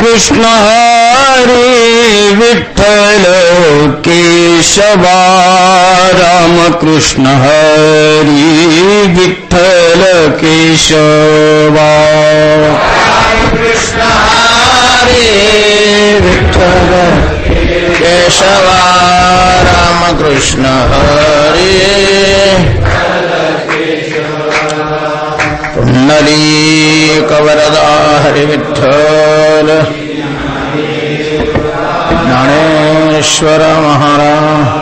कृष्ण हरी विठ्ठल केशवा राम कृष्ण हरी विठ्ठल केशवा कृष्ण हरी विठ्ठल केशवा राम कृष्ण हरी पुंडलीक वरदा हरि विठ्ठल ज्ञानेश्वर महाराज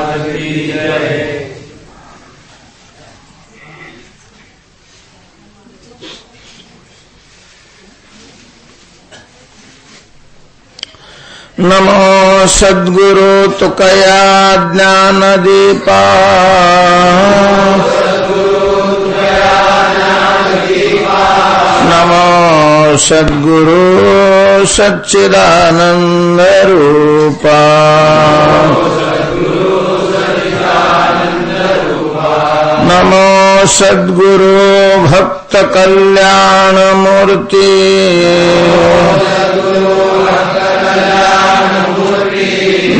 नमो सद्गुरु तुकया ज्ञान दीपा नमो सद्गुरु सच्चिदानंद रूपा नमो सद्गुरु भक्त कल्याण मूर्ति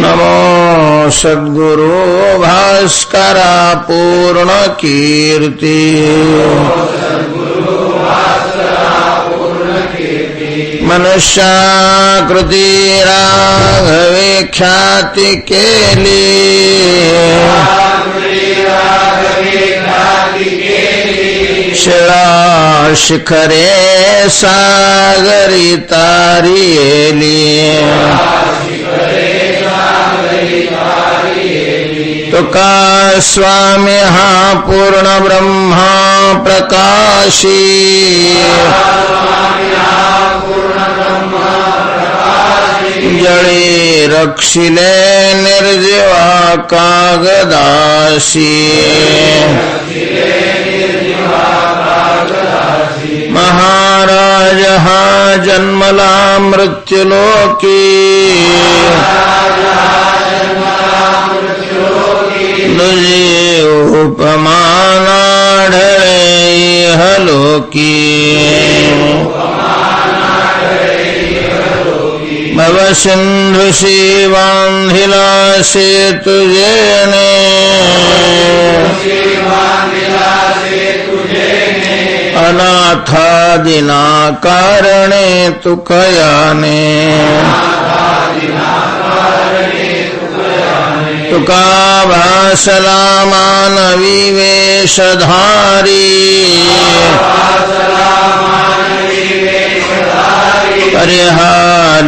नमो सद्गुरु भास्करा पूर्ण कीर्ति मनुष्याकृति राघवे ख्याति के लिए शिला शिखरे सागरी तारिये तुका स्वामी हा पूर्ण ब्रह्मा प्रकाशी जळी रक्षिले निर्जीवा कागदासी महाराज हा जन्मला मृत्युलोकी तुझी उपमाना ढळे इहलोकी भवसिंधुशी बांधिला सेतुजेने अनाथादिना कारणे तुकयाने तुका भासला मानवी वेशधारी परिहा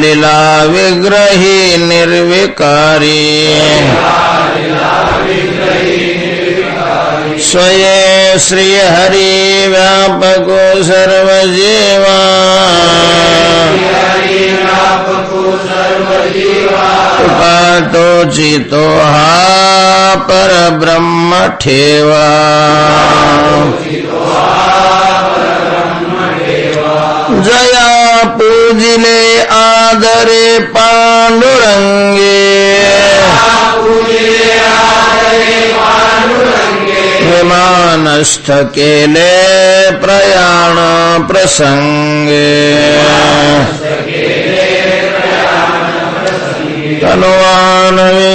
लीला विग्रही निर्विकारी स्वये श्री हरि व्यापको सर्वजीवा तोचितो हा पर ब्रह्म ठेवा जया पूजिले आदरे पांडुरंगे विमानस्थ केले प्रयाण प्रसंगे तनुवानवी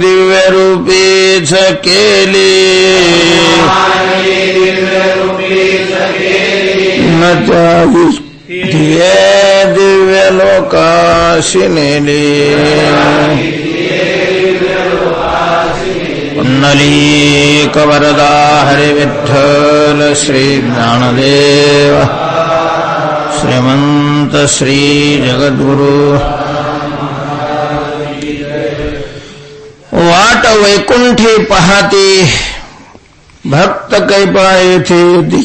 दिव्य रूपीच केली न त्यागी दिव्य लोकाशी नेली पुंडलीक वरदा हरि विठ्ठल श्री ज्ञानदेव श्रीमंत श्री जगद्गुरु वाट वैकुंठी पहाती भक्त कैपा येथे येती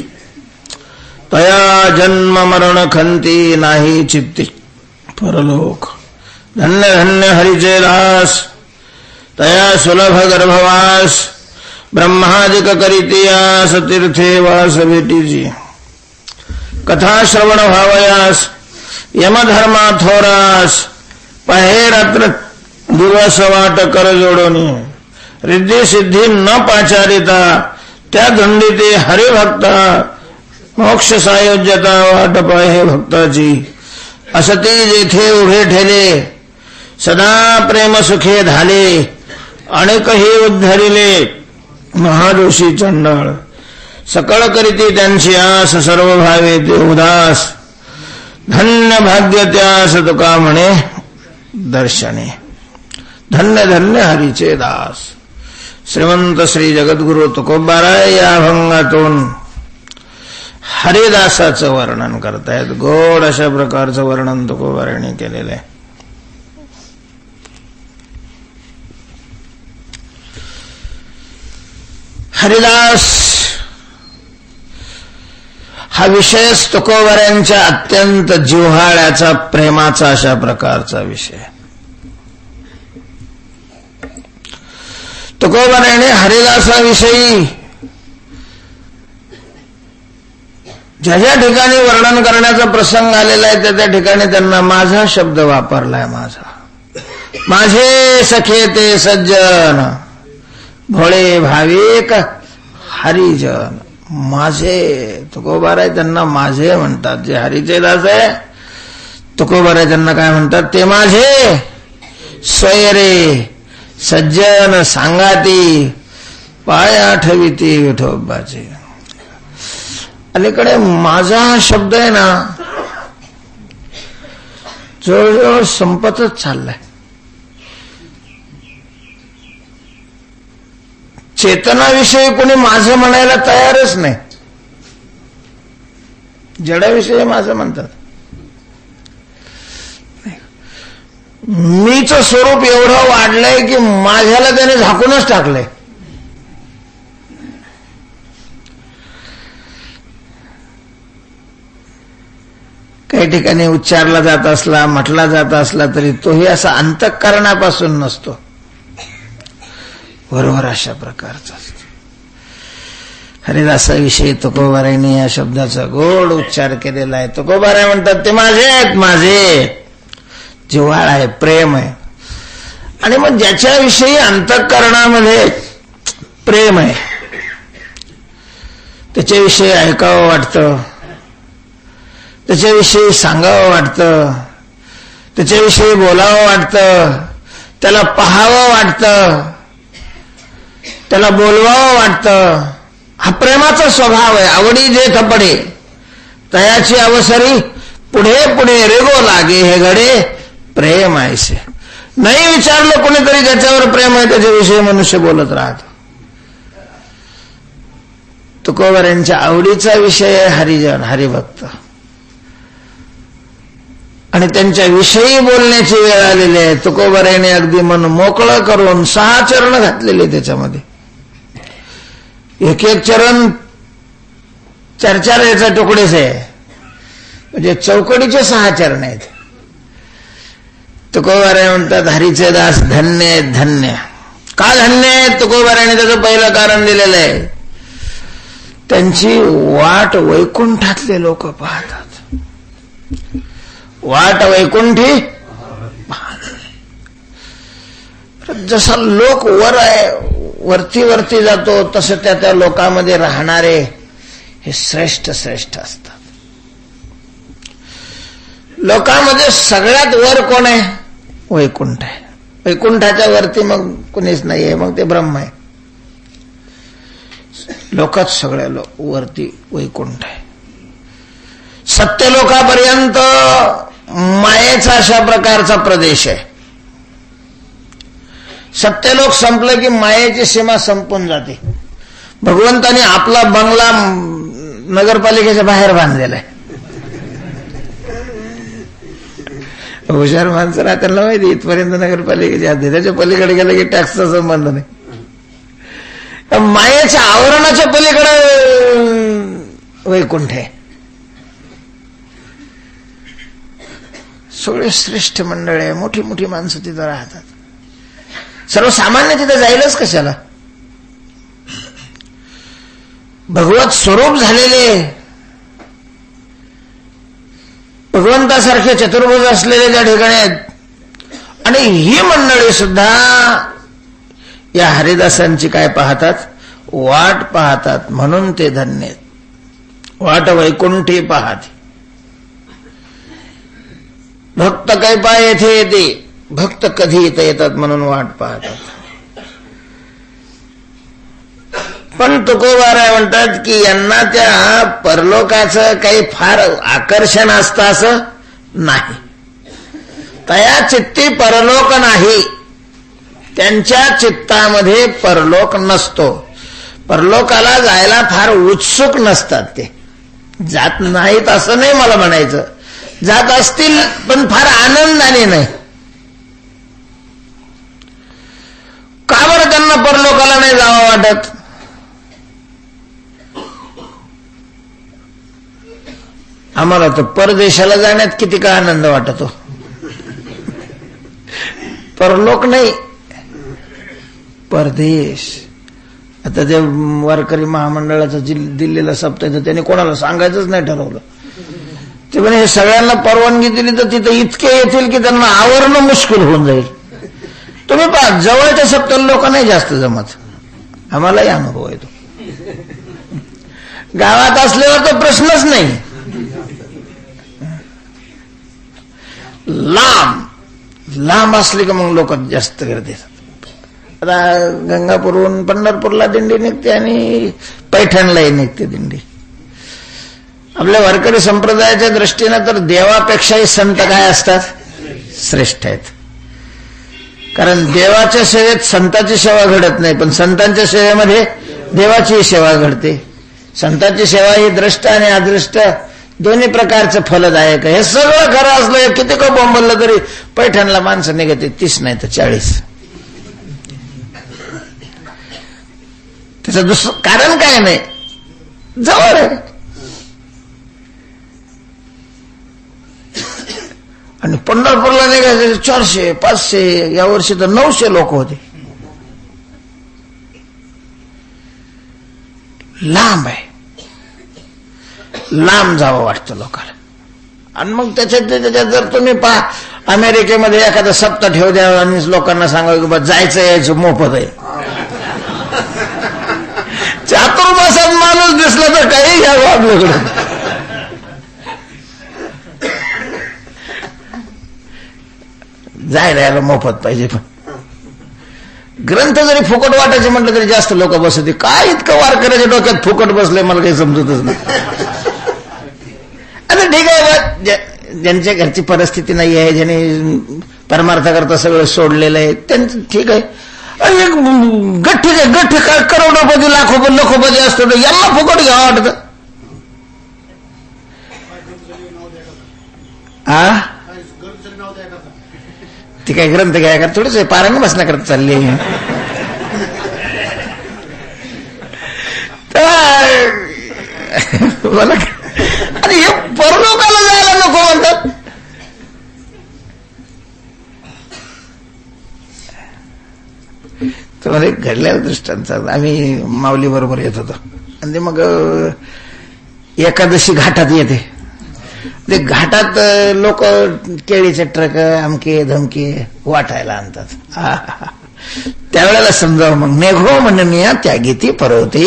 तया जन्म मरण खंती नाही चित्ती परलोक धन्य धन्य हरिचे दास तया सुलभ गर्भवास ब्रह्मादिक करीतियास तीर्थे वास भेटीची कथा श्रवण व्हावयास यमधर्मा थोरास पहे रात्र दिवस वाट कर जोडोनी रिद्धी सिद्धी न पाचारिता त्या धुंडीते हरिभक्ता मोक्ष सायोज्यता वाट पाहे भक्ताची असती जेथे उभे ठेले, सदा प्रेम सुखे झाले, अनेकही उद्धरिले महादोषी चंडाळ, सकळ करीती त्यांची आस, सर्व भावे ते उदास, धन्य भाग्य त्यास तुका म्हणे दर्शने, धन्य धन्य हरीचे दास. श्रीमंत श्री जगद्गुरु तुकोबाराय या अभंगातून हरिदासाचं वर्णन करतायत. गोड अशा प्रकारचं वर्णन तुकोबारायांनी केलेलं आहे. हरिदास हा विषयच तुकोबारायांच्या अत्यंत जिव्हाळ्याचा, प्रेमाचा अशा प्रकारचा विषय. तुकोबारायाने हरिदासाविषयी ज्या ज्या ठिकाणी वर्णन करण्याचा प्रसंग आलेला आहे त्या त्या ठिकाणी त्यांना माझा शब्द वापरलाय. माझे सखे ते सज्जन, भोळे भाविक हरिजन. माझे तुकोबाराय त्यांना माझे म्हणतात. जे हरीचे दास आहे तुकोबाराय त्यांना काय म्हणतात, ते माझे सोयरे सज्जन सांगाती, पाय आठविती विठोबाचे. अलीकडे माझा हा शब्द आहे ना जवळजवळ संपतच चाललाय. चेतनाविषयी कोणी माझं म्हणायला तयारच नाही. जडाविषयी माझं म्हणतात. मीच स्वरूप एवढं वाढलंय की माझ्याला त्याने झाकूनच टाकलंय. काही ठिकाणी उच्चारला जात असला, म्हटला जात असला तरी तोही असा अंतःकरणापासून नसतो, बरोबर अशा प्रकारचा असतो. हरिदासाविषयी तुकोबारायांनी या शब्दाचा गोड उच्चार केलेला आहे. तुकोबाराय म्हणतात ते माझे आहेत, माझे. जिव्हाळा आहे, प्रेम आहे. आणि मग ज्याच्याविषयी अंतःकरणामध्ये प्रेम आहे त्याच्याविषयी ऐकावं वाटतं, त्याच्याविषयी सांगावं वाटतं, त्याच्याविषयी बोलावं वाटतं, त्याला पाहावं वाटतं, त्याला बोलवावं वाटतं. हा प्रेमाचा स्वभाव आहे. आवडी जे थपडे तयाची अवसरी, पुढे पुढे रेगो लागे हे गडे प्रेम ऐसे. नाही विचारलं कोणीतरी ज्याच्यावर प्रेम आहे त्याच्याविषयी मनुष्य बोलत राहतो. तुकोबारायांच्या आवडीचा विषय आहे हरिजन, हरिभक्त. आणि त्यांच्या विषयी बोलण्याची वेळ आलेली आहे. तुकोबारायांनी अगदी मन मोकळं करून 6 चरण घातलेले त्याच्यामध्ये. एक एक चरण 4-4 याचा तुकडेच आहे, म्हणजे चौकडीचे 6 चरण आहेत. तुकोबाराय म्हणतात हरीचे दास धन्य आहेत, धन्य. का धन्य आहेत? तुकोबारायाने त्याचं पहिलं कारण दिलेलं आहे. त्यांची वाट वैकुंठातले लोक पाहतात. वाट वैकुंठी जसा लोक वर आहे, वरती वरती जातो, तसं त्या त्या लोकांमध्ये राहणारे हे श्रेष्ठ श्रेष्ठ असतात. लोकांमध्ये सगळ्यात वर कोण आहे? वैकुंठ आहे. वैकुंठाच्या वरती मग कोणीच नाही आहे, मग ते ब्रह्म आहे. लोकच सगळ्या वरती वैकुंठ आहे. सत्यलोकापर्यंत मायेचा अशा प्रकारचा प्रदेश आहे. सत्यलोक संपलं की मायेची सीमा संपून जाते. भगवंताने आपला बंगला नगरपालिकेच्या बाहेर बांधलेला आहे. हुशार माणसं त्यांना माहिती इथपर्यंत नगरपालिकेची हद्द, त्याच्या पलीकडे गेलं की टॅक्सचा संबंध नाही. मायेच्या आवरणाच्या पलीकडे वैकुंठ आहे. सगळे श्रेष्ठ मंडळ आहे, मोठी मोठी माणसं तिथं राहतात. सर्वसामान्य तिथं जाईलच कशाला? भगवत स्वरूप झालेले, भगवंतासारखे चतुर्भुज असलेले त्या ठिकाणी आहेत. आणि ही मंडळी सुद्धा या हरिदासांची काय पाहतात? वाट पाहतात. म्हणून ते धन्य आहेत. वाट वैकुंठी पाहते. भक्त काही पाय येथे येते, भक्त कधी इथं येतात म्हणून वाट पाहतात. पण तुकोबाराय म्हणतात की यांना त्या परलोकाचं काही फार आकर्षण असतं असं नाही. तया चित्ती परलोक नाही, त्यांच्या चित्तामध्ये परलोक नसतो. परलोकाला जायला फार उत्सुक नसतात, ते जात नाहीत असं नाही मला म्हणायचं, जात असतील पण फार आनंदाने नाही. का बरं त्यांना परलोकाला नाही जावं वाटत? आम्हाला तर परदेशाला जाण्यात किती का आनंद वाटतो, परलोक नाही परदेश. आता ते वारकरी महामंडळाचं दिल्लीला सप्ताह त्याने कोणाला सांगायचंच नाही ठरवलं. ते म्हणे हे सगळ्यांना परवानगी दिली तर तिथं इतके येतील की त्यांना आवरणं मुश्किल होऊन जाईल. तुम्ही पहा, जवळच्या सप्ताह लोक नाही जास्त जमत, आम्हालाही अनुभव येतो. गावात असल्यावर तर प्रश्नच नाही. लांब असले की मग लोक जास्त गर्दी येतात. आता गंगापूरहून पंढरपूरला दिंडी निघते आणि पैठणलाही निघते दिंडी. आपल्या वारकरी संप्रदायाच्या दृष्टीनं तर देवापेक्षाही संत काय असतात? श्रेष्ठ आहेत. कारण देवाच्या सेवेत संताची सेवा घडत नाही, पण संतांच्या सेवेमध्ये देवाची सेवा घडते. संतांची सेवा ही दृष्ट आणि अदृष्ट दोन्ही प्रकारचं फलदायक आहे. हे सगळं खरं असलं, किती का बोंबललं तरी पैठणला माणसं निघते 30 नाही तर 40. त्याचं दुसरं कारण काय नाही, जवळ आहे. आणि पंढरपूरला निघायचे 400 500, यावर्षी तर 900 लोक होते. लांब आहे, लांब जावं वाटतं लोकांना. आणि मग त्याच्यात जर तुम्ही पहा, अमेरिकेमध्ये एखादा सप्ताह ठेव द्या आणि लोकांना सांगा की बा जायचं यायचं मोफत आहे. चातुर्मासात माणूस दिसला तर काही घ्यावं आपल्याकडे. जायला यायला मोफत पाहिजे. पण ग्रंथ जरी फुकट वाटायचे म्हटलं तरी जास्त लोक बसते. काय इतकं वारकऱ्याच्या डोक्यात फुकट बसले मला काही समजतच नाही. आता ठीक आहे, ज्यांच्या घरची परिस्थिती नाही आहे, ज्यांनी परमार्थाकरता सगळं सोडलेलं आहे त्यांचं ठीक आहे. गठ्ठ काय करोडोपती लाखोपती असतो तर यांना फुकट घ्यावं वाटतं. ती काय ग्रंथ घ्या का थोडंच पारायण बसण्याकरता चालली. मला आणि हे परलोकाला जायला नको म्हणतात. तर घडलेला दृष्टांत, आम्ही माऊली बरोबर येत होतो आणि मग एकादशी घाटात येते. ते घाटात लोक केळीचे ट्रक अमके धमके वाटायला आणतात. त्यावेळेला समजावं मग नेघो म्हणून त्यागी ती परवते.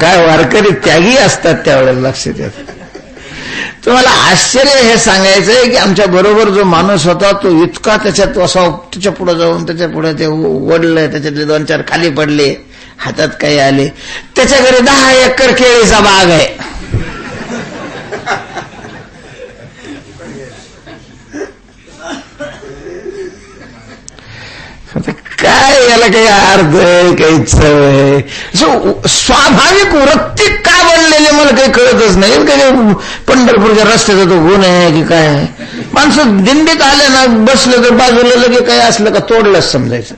काय वारकरी त्यागी असतात त्यावेळेला लक्षात येत. तुम्हाला आश्चर्य हे सांगायचंय की आमच्या बरोबर जो माणूस होता तो इतका त्याच्यात असा त्याच्या पुढे जाऊन त्याच्या पुढे ते ओढलं, त्याच्यातले 2-4 खाली पडले, हातात काही आले. त्याच्या घरी 10 एकर केळीचा बाग आहे. काय याला काही अर्थ आहे, काही चव आहे? स्वाभाविक वृत्ती का बनलेली मला काही कळतच नाही. काही पंढरपूरच्या रस्त्याचा तो गुण आहे की काय? माणसं दिंडीत आले ना, बसले तर बाजूला लगे काही असलं का तोडलंच समजायचं.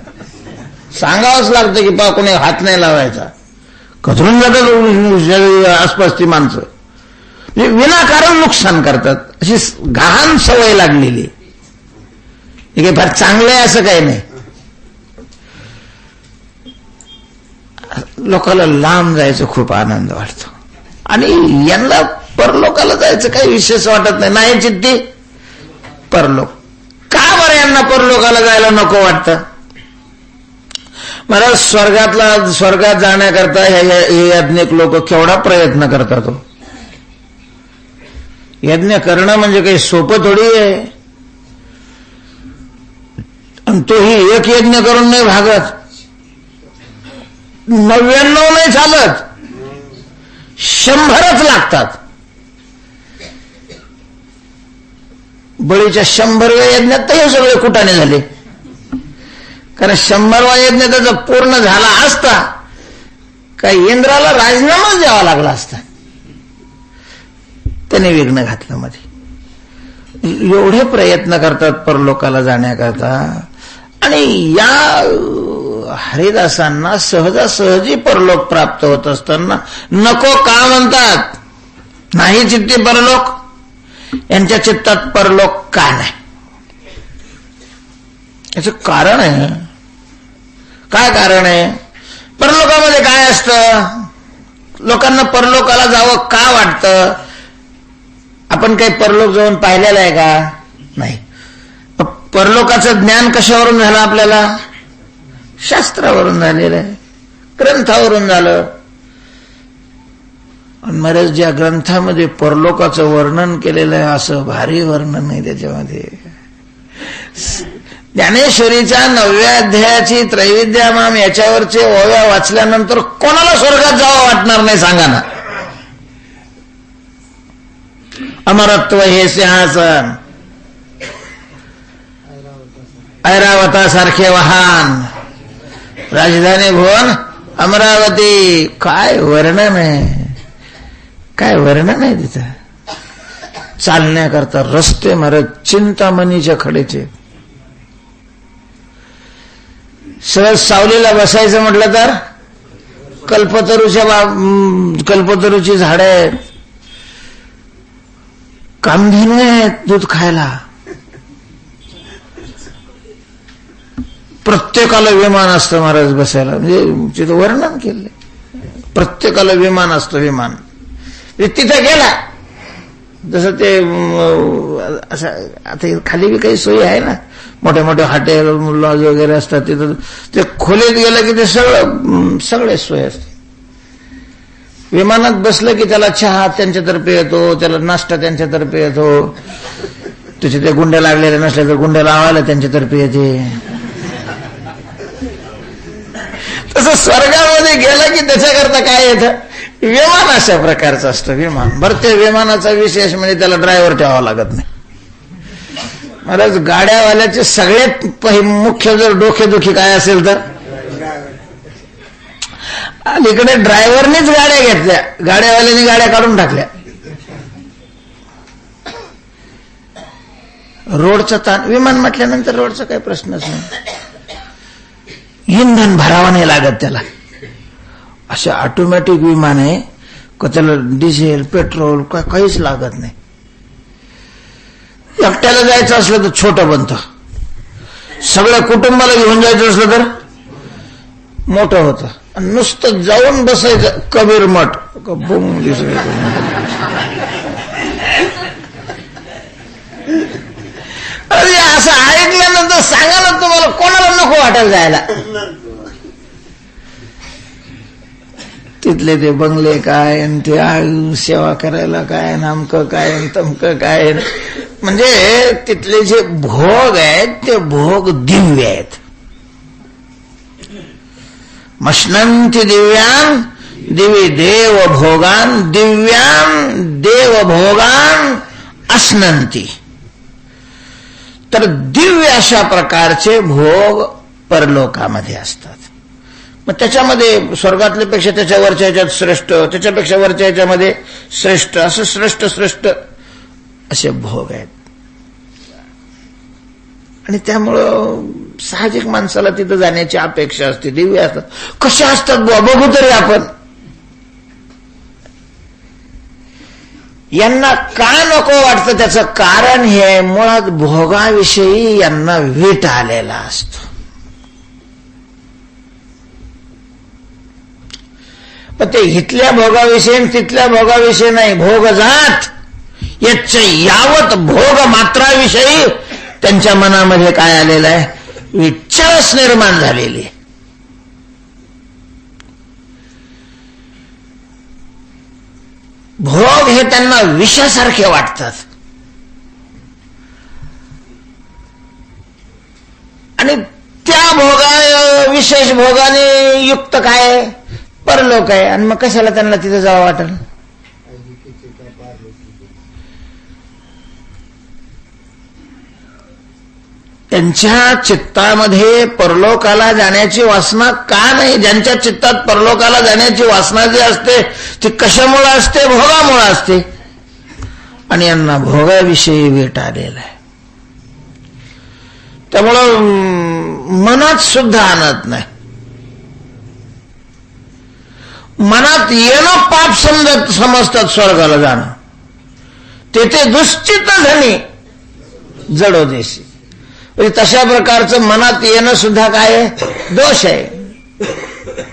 सांगावंच लागतं की पा कोणी हात नाही लावायचा. कचरून जातात आसपासची माणसं, विनाकारण नुकसान करतात. अशी गहाण सवय लागलेली. हे काही फार चांगलं आहे असं काही नाही. लोकांना लांब जायचं खूप आनंद वाटतो आणि यांना परलोकाला जायचं काही विशेष वाटत नाही. नाही चित्ती परलोक. का बरं यांना परलोकाला जायला नको वाटतं? मला स्वर्गात जाण्याकरता हे याज्ञिक लोक केवढा प्रयत्न करतात. यज्ञ करणं म्हणजे काही सोपं थोडी आहे. आणि तोही एक यज्ञ करून नाही भागत, 99 नाही चालत, 100च लागतात. बळीच्या 100व्या यज्ञात हे सगळे कुटाने झाले, कारण 100वा यज्ञ त्याचा पूर्ण झाला असता का इंद्राला राजीनामाच द्यावा लागला असता. त्याने विघ्न घातलं मध्ये. एवढे प्रयत्न करतात परलोकाला जाण्याकरता, आणि या हरिदासांना सहजासहजी परलोक प्राप्त होत असताना नको का म्हणतात? नाही चित्ती परलोक, यांच्या चित्तात परलोक का नाही? याचं कारण आहे. काय कारण आहे? परलोकामध्ये काय असतं? लोकांना परलोकाला जावं का वाटतं? आपण काही परलोक जाऊन पाहिलेलं आहे का? नाही. परलोकाचं ज्ञान कशावरून झालं आपल्याला? शास्त्रावरून झालेलं आहे, ग्रंथावरून झालं. आणि महाराज ज्या ग्रंथामध्ये परलोकाचं वर्णन केलेलं आहे, असं भारी वर्णन नाही त्याच्यामध्ये. ज्ञानेश्वरीच्या 9व्या अध्यायाची त्रैविद्यामाम याच्यावरचे ओव्या वाचल्यानंतर कोणाला स्वर्गात जावं वाटणार नाही? सांगा ना. अमरत्व हे सिंहासन, ऐरावतासारखे वाहन, राजधानी भुवन अमरावती. काय वर्णन आहे, काय वर्णन आहे तिथं. चालण्याकरता रस्ते महाराज चिंतामणीच्या खडेचे. सहज सावलीला बसायचं म्हटलं तर कल्पतरूची झाडं आहेत, कामधेनू आहेत दूध खायला. प्रत्येकाला विमान असतं महाराज बसायला, म्हणजे तिथं वर्णन केलं. प्रत्येकाला विमान असतं. विमान तिथं गेला जसं ते असं आता खाली बी काही सोयी आहे ना, मोठे मोठे हॉटेल लॉज वगैरे असतात, तिथं ते खोलीत गेलं की ते सगळे सोय असते. विमानात बसलं की त्याला चहा त्यांच्यातर्फे येतो, त्याला नाश्ता त्यांच्यातर्फे येतो, त्याचे ते गुंडे लागलेले नसले तर गुंडे लावायला त्यांच्यातर्फे येते. तसं स्वर्गामध्ये गेलं की त्याच्याकरता काय येतं? विमान अशा प्रकारचं असतं. विमान बरं, ते विमानाचा विशेष म्हणजे त्याला ड्रायव्हर ठेवावा लागत नाही. महाराज गाड्यावाल्याचे सगळ्यात मुख्य जर डोकेदुखी काय असेल तर अलीकडे ड्रायव्हरनीच गाड्या घेतल्या, गाड्यावाल्यांनी गाड्या काढून टाकल्या. रोडचा ताण. विमान म्हटल्यानंतर रोडचा काही प्रश्नच नाही. इंधन भरावं नाही लागत त्याला. असे ऑटोमॅटिक विमान आहे का त्याला डिझेल पेट्रोल काहीच लागत नाही. एकट्याला जायचं असलं तर छोटं बनतं, सगळ्या कुटुंबाला घेऊन जायचं असलं तर मोठं होतं. आणि नुसतं जाऊन बसायचं कबीर मठ बुम दिसत. अरे असं ऐकल्यानंतर सांगा ना तुम्हाला कोणाला नको वाटायला जायला. तिथले ते बंगले काय आणि ते सेवा करायला काय, नामकं काय तमकं काय. म्हणजे तिथले जे भोग आहेत ते भोग दिव्य आहेत. मश्नंती दिव्यान दिवी देव भोगान दिव्यान देव भोगान अश्नंती. तर दिव्य अशा प्रकारचे भोग परलोकामध्ये असतात. मग त्याच्यामध्ये स्वर्गातल्यापेक्षा त्याच्या वरच्या ह्याच्यात श्रेष्ठ, त्याच्यापेक्षा वरच्या ह्याच्यामध्ये श्रेष्ठ, असं श्रेष्ठ श्रेष्ठ असे भोग आहेत. आणि त्यामुळं साहजिक माणसाला तिथं जाण्याची अपेक्षा असते. दिव्य असतात. कशा असतात बघू तरी आपण. यांना का नको वाटतं त्याचं कारण हे मुळात भोगाविषयी यांना वीट आलेला असतो. पण ते इथल्या भोगाविषयी तिथल्या भोगाविषयी नाही, भोग जात याच्या यावत भोग मात्राविषयी त्यांच्या मनामध्ये काय आलेलं आहे? विचारच निर्माण झालेली. भोग हे त्यांना विषासारखे वाटतात. आणि विशेष भोगाने युक्त काय परलोक आहे, आणि मग कशाला त्यांना तिथे जावं वाटेल? त्यांच्या चित्तामध्ये परलोकाला जाण्याची वासना का नाही? ज्यांच्या चित्तात परलोकाला जाण्याची वासना जी असते ती कशामुळे असते? भोगामुळे असते. आणि यांना भोगाविषयी वेट आलेला आहे. त्यामुळं मनात सुद्धा आणत नाही. मनात येणं पाप समजतात स्वर्गाला जाणं. तेथे दुश्चित झाली जडोदेशी. तशा प्रकारचं मनात येणं सुद्धा काय आहे? दोष आहे,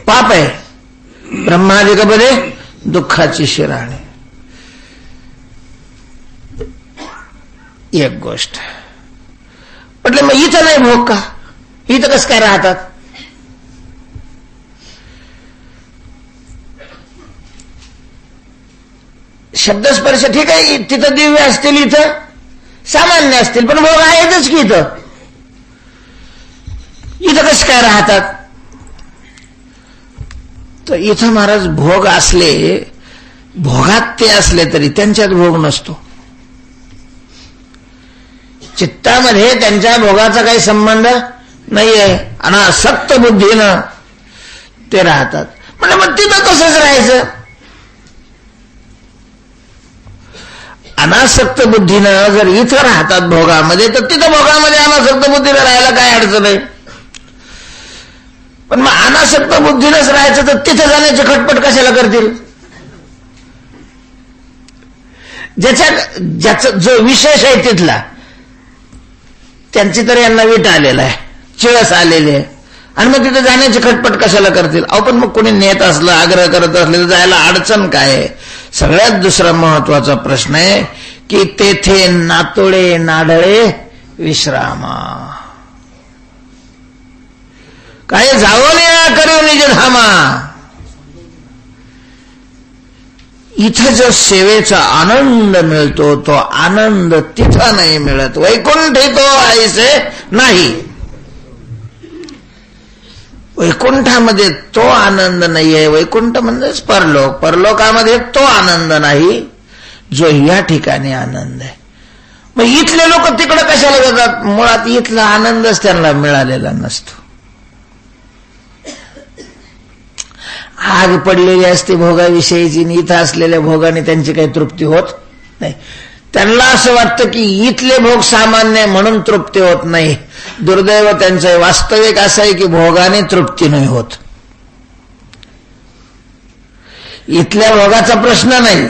पाप आहे. ब्रह्मादिकपदे दुःखाची शिराणी. एक गोष्ट म्हटलं, मग इथं नाही भोग का? इथं कसं काय राहतात? शब्दस्पर्श ठीक आहे, तिथं दिव्य असतील, इथं सामान्य असतील, पण भोग आहेतच की इथं कसं काय राहतात? तर इथं महाराज भोग असले, भोगात ते असले तरी त्यांच्यात भोग नसतो. चित्तामध्ये त्यांच्या भोगाचा काही संबंध नाहीये. अनासक्त बुद्धीनं ते राहतात. म्हणजे मग तिथं तसंच राहायचं. अनासक्त बुद्धीनं जर इथं राहतात भोगामध्ये, तर तिथं भोगामध्ये अनासक्त बुद्धीनं राहायला काय अडचण आहे? पण मग अनासक्त बुद्धीनंच राहायचं, तर तिथं जाण्याची खटपट कशाला करतील? ज्याचा जो विशेष आहे तिथला, त्यांची तर यांना वीट आलेला आहे, चिळस आलेली आहे, आणि मग तिथे जाण्याची खटपट कशाला करतील? अहो पण मग कोणी नेत असलं, आग्रह करत असले तर जायला अडचण काय आहे? सगळ्यात दुसरा महत्वाचा प्रश्न आहे की तेथे नातोडे नाडळे विश्रामा. काय जावं करू निज धामा. इथं जो सेवेचा आनंद मिळतो तो आनंद तिथं नाही मिळत. वैकुंठी तो ऐसे नाही. वैकुंठामध्ये तो आनंद नाहीये. वैकुंठ म्हणजेच परलोक. परलोकामध्ये तो आनंद नाही जो या ठिकाणी आनंद आहे. मग इथले लोक तिकडे कशाला जातात? मुळात इथला आनंदच त्यांना मिळालेला नसतो. आग पडलेली असते भोगाविषयीची, इथं असलेल्या भोगाने त्यांची काही तृप्ती होत नाही. त्यांना असं वाटतं की इथले भोग सामान्य म्हणून तृप्ती होत नाही. दुर्दैव त्यांचं वास्तविक असं आहे की भोगाने तृप्ती नाही होत. इथल्या भोगाचा प्रश्न नाही,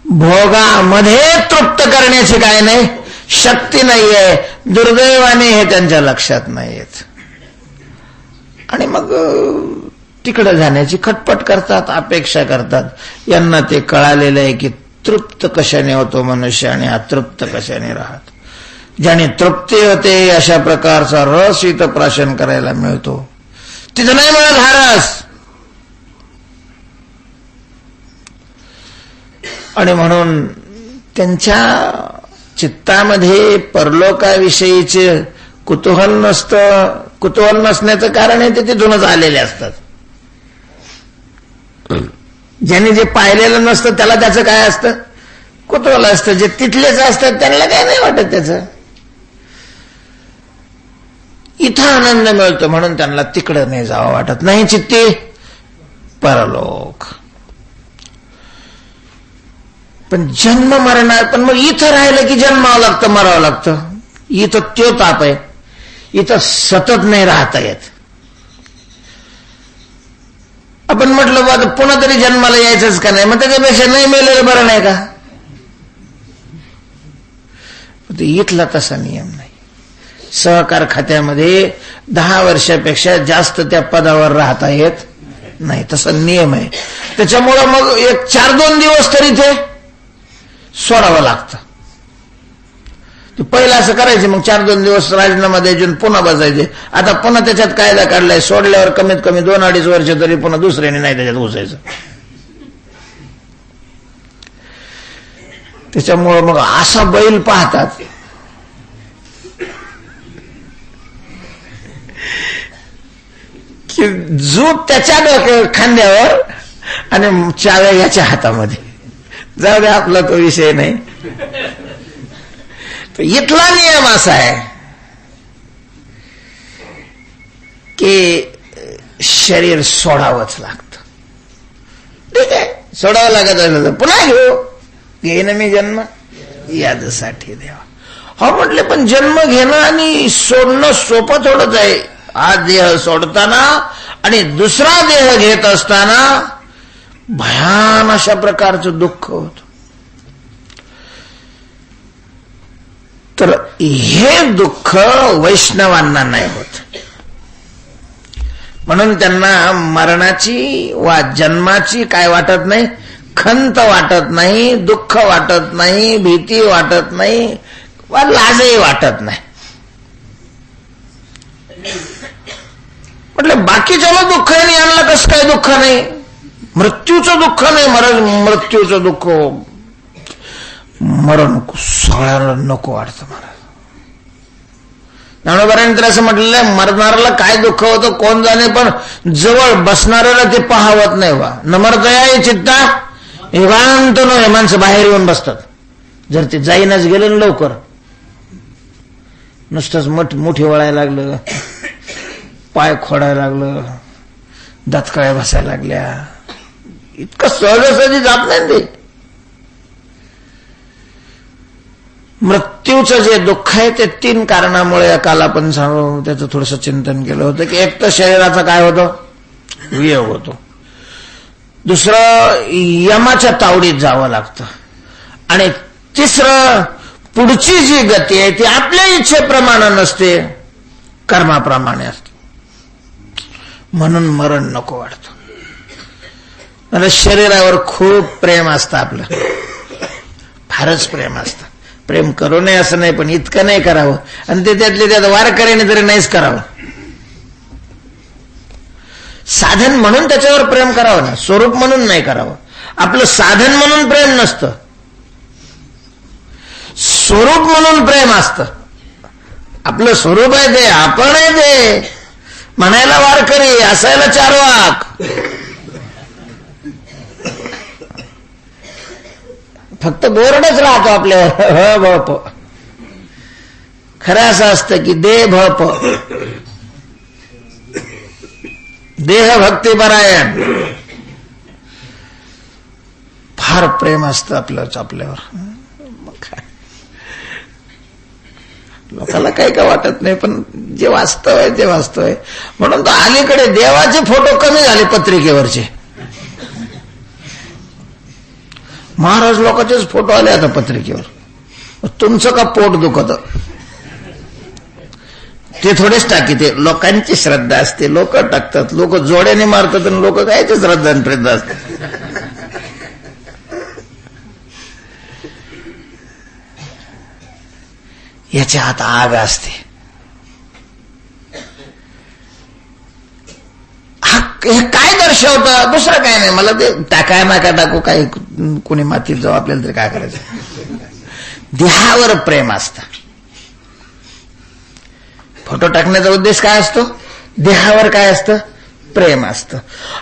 भोगामध्ये तृप्त करण्याची काय नाही शक्ती नाहीये. दुर्दैवाने हे त्यांच्या लक्षात नाही येत, आणि मग तिकडे जाण्याची खटपट करतात, अपेक्षा करतात. यांना ते कळालेलं आहे की तृप्त कशाने होतो मनुष्य आणि अतृप्त कशाने राहत. ज्याने तृप्ती होते अशा प्रकारचा रस इथं प्राशन करायला मिळतो, तिथं नाही मिळत हा रस. आणि म्हणून त्यांच्या चित्तामध्ये परलोकाविषयीचे कुतूहल नसतं. कुतूहल नसण्याचं कारण आहे ते तिथूनच आलेले असतात. ज्याने जे पाहिलेलं नसतं त्याला त्याचं काय असतं? कुतूहल असतं. जे तिथलेच असतात त्यांना काय नाही वाटत त्याचं. इथं आनंद मिळतो म्हणून त्यांना तिकडं नाही जावं वाटत. नाही चित्ती परलोक. पण जन्म मरणार, पण मग इथं राहिलं की जन्मावं लागतं, मरावं लागतं. इथं त्यो ताप आहे. इथं सतत नाही राहता येत. आपण म्हटलं बा पुन्हा तरी जन्माला यायचंच का नाही, मग त्याच्यापेक्षा नाही मेलेलं बरं नाही का? इथला तसा नियम नाही. सहकार खात्यामध्ये 10 वर्षापेक्षा जास्त त्या पदावर राहता येत नाही, तसा नियम आहे. त्याच्यामुळं मग एक 4-2 दिवस तरी ते सोडावं लागतं. पहिलं असं करायचे, मग 4-2 दिवस राजीनामा द्यायचे पुन्हा बसायचे. आता पुन्हा त्याच्यात कायदा काढलाय, सोडल्यावर कमीत कमी 2-2.5 वर्ष तरी पुन्हा दुसऱ्याने नाही त्याच्यात घुसायचं. त्याच्यामुळं मग असा बैल पाहतात की ती जूट त्याच्या खांद्यावर आणि चाव्या याच्या हातामध्ये. जाऊ दे, आपला तो विषय नाही. इथला नियम असा आहे की शरीर सोडावंच लागतं. ठीक आहे, सोडावं लागत असलं पुन्हा घेईन मी जन्म यादसाठी देवा. हो म्हटले, पण जन्म घेणं आणि सोडणं सोपं थोडंच आहे. हा देह सोडताना आणि दुसरा देह घेत असताना भयान अशा प्रकारचं दुःख होत. तर हे दुःख वैष्णवांना नाही होत, म्हणून त्यांना मरणाची वा जन्माची काय वाटत नाही, खंत वाटत नाही, दुःख वाटत नाही, भीती वाटत नाही, वा लाजही वाटत नाही. म्हटलं बाकीच्याला दुःख आहे आणि यांना कसं काय दुःख नाही? मृत्यूचं दुःख नाही, मृत्यूचं दुःख मरण सगळ्यांना नको वाटतं. महाराज ज्ञानोबारांनी तर असं म्हटलेलं आहे, मरणाऱ्याला काय दुःख होतं कोण जाणे, पण जवळ बसणाऱ्याला ते पाहावत नाही. वा न मरतया चित्ता एकांत न, माणसं बाहेर येऊन बसतात. जर ते जाईनच गेलं ना लवकर, नुसतंच मोठी वळायला लागलं, पाय खोडायला लागलं, दातकळ्या बसायला लागल्या, इतकं सहजासहजी जात नाही ते. मृत्यूचं जे दुःख आहे ते 3 कारणामुळे काल आपण त्याचं थोडंसं चिंतन केलं होतं की एक तर शरीराचा काय होतं, वियोग होतो. दुसरं यमाच्या तावडीत जावं लागतं. आणि तिसरं पुढची जी गती आहे ती आपल्या इच्छेप्रमाणे नसते, कर्माप्रमाणे असते. म्हणून मरण नको वाटतं. मला शरीरावर खूप प्रेम असतं, आपलं फारच प्रेम असतं. प्रेम करू नये असं नाही, पण इतकं नाही करावं. आणि ते त्यातले त्यात वारकऱ्याने तरी नाहीच करावं. साधन म्हणून त्याच्यावर प्रेम करावं ना, स्वरूप म्हणून नाही करावं. आपलं साधन म्हणून प्रेम नसतं, स्वरूप म्हणून प्रेम असतं. आपलं स्वरूप आहे ते, आपण आहे ते. म्हणायला वारकरी, असायला चार्वाक. फक्त बोर्डच राहतो आपल्यावर, ह भप. खरं असं असतं की दे भप, देह भक्तिपरायण. फार प्रेम असतं आपल्यावर. लोकांना काही का वाटत नाही, पण जे वास्तव आहे ते वास्तव आहे. म्हणून तर अलीकडे देवाचे फोटो कमी झाले पत्रिकेवरचे. महाराज लोकांचेच फोटो आले आता पत्रिकेवर. तुमचं का पोट दुखत ते थोडेच टाकी, ते लोकांची श्रद्धा असते, लोक टाकतात. लोक जोड्याने मारतात आणि लोक कायचे श्रद्धा आणि प्रेम असतात. याच्या हात आग असते. हे काय दर्शवतं, दुसरं काय नाही. मला ते टाकाय नाका टाकू, काही कोणी मातीत जाऊ, आपल्याला तरी काय करायचं. देहावर प्रेम असतं. फोटो टाकण्याचा उद्देश काय असतो, देहावर काय असतं, प्रेम असतं.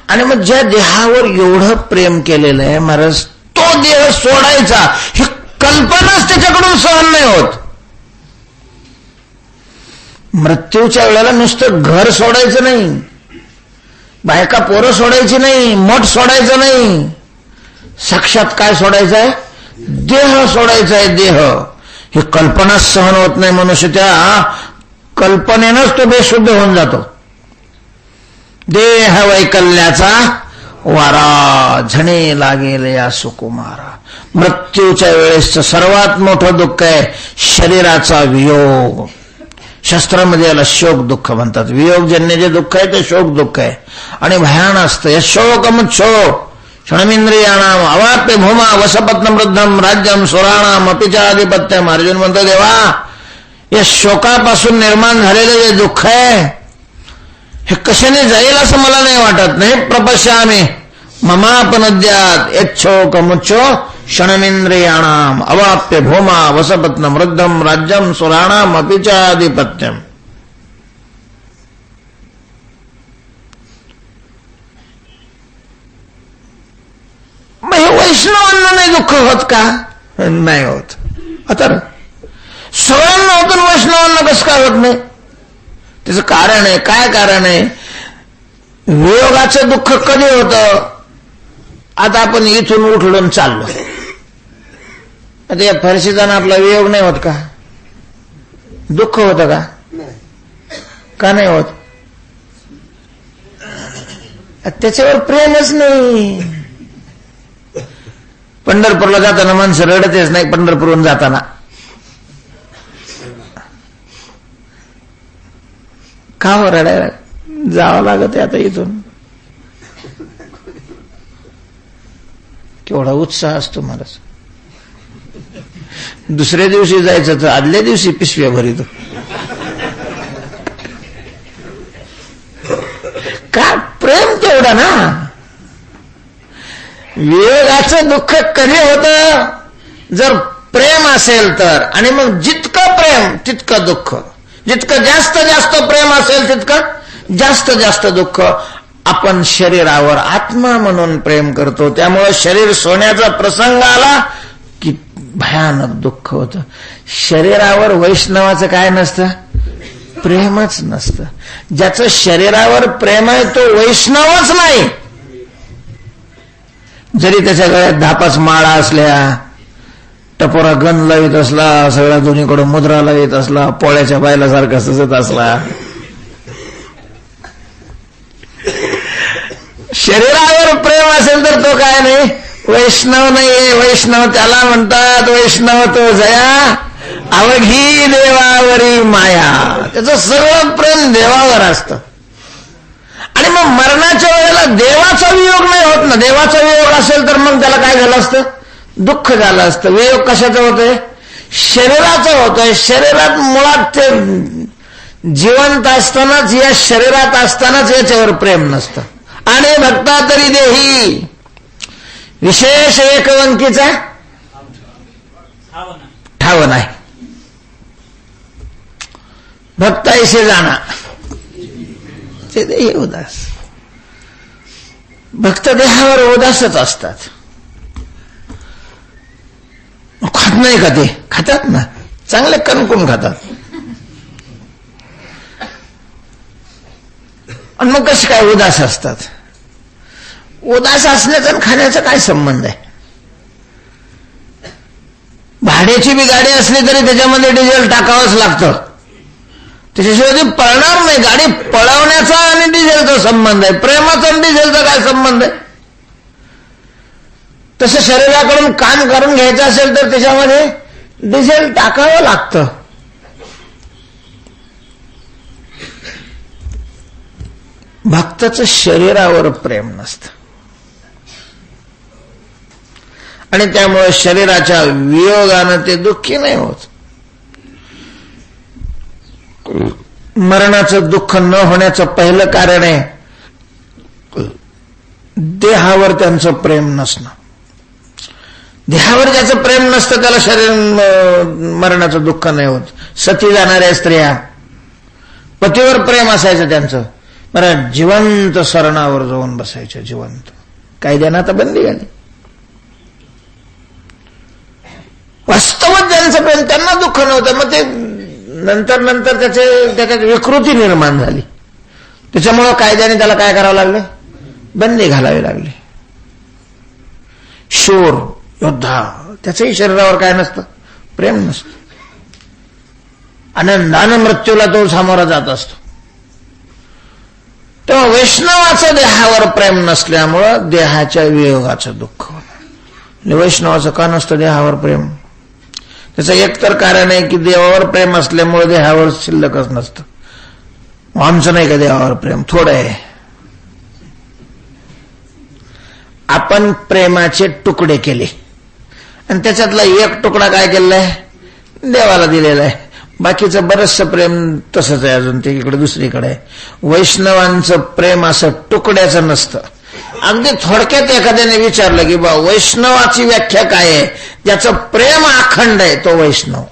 आणि मग ज्या देहावर एवढं प्रेम केलेलं आहे महाराज, तो देह सोडायचा ही कल्पनाच त्याच्याकडून सहन नाही होत. मृत्यूच्या वेळेला नुसतं घर सोडायचं नाही, बायका पोरं सोडायची नाही, मठ सोडायचं नाही, साक्षात काय सोडायचं आहे, देह सोडायचा आहे. देह ही कल्पना सहन होत नाही मनुष्य, त्या कल्पनेनंच तो बेशुद्ध होऊन जातो. देह वैकल्याचा वारा झणे लागेल या सुकुमारा. मृत्यूच्या वेळेसचं सर्वात मोठं दुःख आहे शरीराचा वियोग. शास्त्रामध्ये याला शोक दुःख म्हणतात. वियोगजन्य जे दुःख आहे ते शोक दुःख आहे आणि भयान असतं. यशोकमुच्छो क्षणमिंद्रियाणाम अवाप्य भूमा वसपत्नम वृद्धम राज्यम सुराणाम अपिचाधिपत्यम. अर्जुन म्हणतो, देवा या शोकापासून निर्माण झालेलं जे दुःख आहे हे कशाने जाईल असं मला नाही वाटत. नाही प्रपश्यामि ममापनद्यात यच्छोकमुच्छो क्षणमिंद्रियाणाम अवाप्य भूमा वसपत्नम वृद्धम राज्यम सुराणाम अपिचाधिपत्यम. मग हे वैष्णवांना नाही दुःख होत का? नाही होत. आता सगळ्यांना होतं, वैष्णवांना कसं काय होत नाही? त्याचं कारण आहे. काय कारण आहे? वियोगाचं दुःख कधी होतं? आता आपण इथून उठलो चाललो, आता या फरशीचा आपला वियोग नाही होत का? दुःख होतं का? का नाही होत? त्याच्यावर प्रेमच नाही. पंढरपूरला जाताना माणसं रडतेच नाही. पंढरपूरहून जाताना का हो रडायला जावं लागत आहे? आता इथून केवढा उत्साह असतो मला. दुसऱ्या दिवशी जायचं तर आदल्या दिवशी पिशव्या भरितो. का? प्रेम तेवढा ना. वियोगाचं दुःख कधी होतं? जर प्रेम असेल तर. आणि मग जितकं प्रेम तितकं दुःख. जितकं जास्त जास्त प्रेम असेल तितकं जास्त जास्त दुःख. आपण शरीरावर आत्मा म्हणून प्रेम करतो, त्यामुळे शरीर सोन्याचा प्रसंग आला की भयानक दुःख होतं. शरीरावर वैष्णवाचं काय नसतं? प्रेमच नसतं. ज्याचं शरीरावर प्रेम आहे तो वैष्णवच नाही. जरी त्याच्या गळ्यात 10-5 माळा असल्या, टपोरा गण लावित असला, सगळ्या दोन्हीकडून मुद्रा लावित असला, पोळ्याच्या बायलासारखा सजत असला, शरीरावर प्रेम असेल तर तो काय नाही? वैष्णव नाहीये. वैष्णव त्याला म्हणतात, वैष्णव तो जया अवघी देवावरी माया. त्याचं सर्व प्रेम देवावर असतं. आणि मग मरणाच्या वेळेला देवाचा वियोग नाही होत ना. देवाचा वियोग असेल तर मग त्याला काय झालं असतं? दुःख झालं असतं. वियोग कशाचा होतोय? शरीराचा होतोय. शरीरात मुळात ते जिवंत असतानाच, या शरीरात असतानाच याच्यावर प्रेम नसतं. आणि भक्ता तरी देही विशेष एकवंकीचा ठाव नाही. भक्ताईशी जाणा ते देही उदास. भक्त देहावर उदासच असतात. खात नाही का? ते खातात ना, चांगले कणकून खातात. आणि मग कसे काय उदास असतात? उदास असण्याचा आणि खाण्याचा काय संबंध आहे? भाड्याची बी गाडी असली तरी त्याच्यामध्ये डिझेल टाकावंच लागतं. त्याच्याशिवाय ती पळणार नाही. गाडी पळवण्याचा आणि डिझेलचा संबंध आहे. प्रेमाचा आणि डिझेलचा काय संबंध आहे? तसं शरीराकडून काम करून घ्यायचं असेल तर त्याच्यामध्ये डिझेल टाकावं लागतं. भक्ताचं शरीरावर प्रेम नसतं आणि त्यामुळे शरीराच्या वियोगानं ते दुःखी नाही होत. मरणाचं दुःख न होण्याचं पहिलं कारण आहे देहावर त्यांचं प्रेम नसणं. देहावर ज्याचं प्रेम नसतं त्याला शरीर मरणाचं दुःख नाही होत. सती जाणाऱ्या स्त्रिया, पतीवर प्रेम असायचं त्यांचं, बरं जिवंत सरणावर जाऊन बसायचं. जिवंत. कायद्यानं आता बंदी आली. वास्तवात ज्यांचं प्रेम त्यांना दुःख नव्हतं. मग ते नंतर त्याच्यात विकृती निर्माण झाली. त्याच्यामुळं कायद्याने त्याला काय करावं लागलं? बंदी घालावी लागली. शूर योद्धा त्याचंही शरीरावर काय नसतं? प्रेम नसतं. आनंदानं मृत्यूला तो सामोरा जात असतो. तेव्हा वैष्णवाचं देहावर प्रेम नसल्यामुळं देहाच्या वियोगाचं दुःख होतं. वैष्णवाचं का नसतं देहावर प्रेम? त्याचं एकतर कारण आहे की देवावर प्रेम असल्यामुळे देहावर शिल्लकच नसतं. आमचं नाही का देवावर प्रेम? थोडं आहे. आपण प्रेमाचे तुकडे केले आणि त्याच्यातला एक तुकडा काय केलाय? देवाला दिलेला आहे. बाकीचं बरचसं प्रेम तसंच आहे, अजून ते इकडे दुसरीकडे आहे. वैष्णवांचं प्रेम असं तुकड्याचं नसतं. अगदी थोडक्यात एखाद्याने विचारलं की बा वैष्णवाची व्याख्या काय आहे? ज्याचं प्रेम अखंड आहे तो वैष्णव.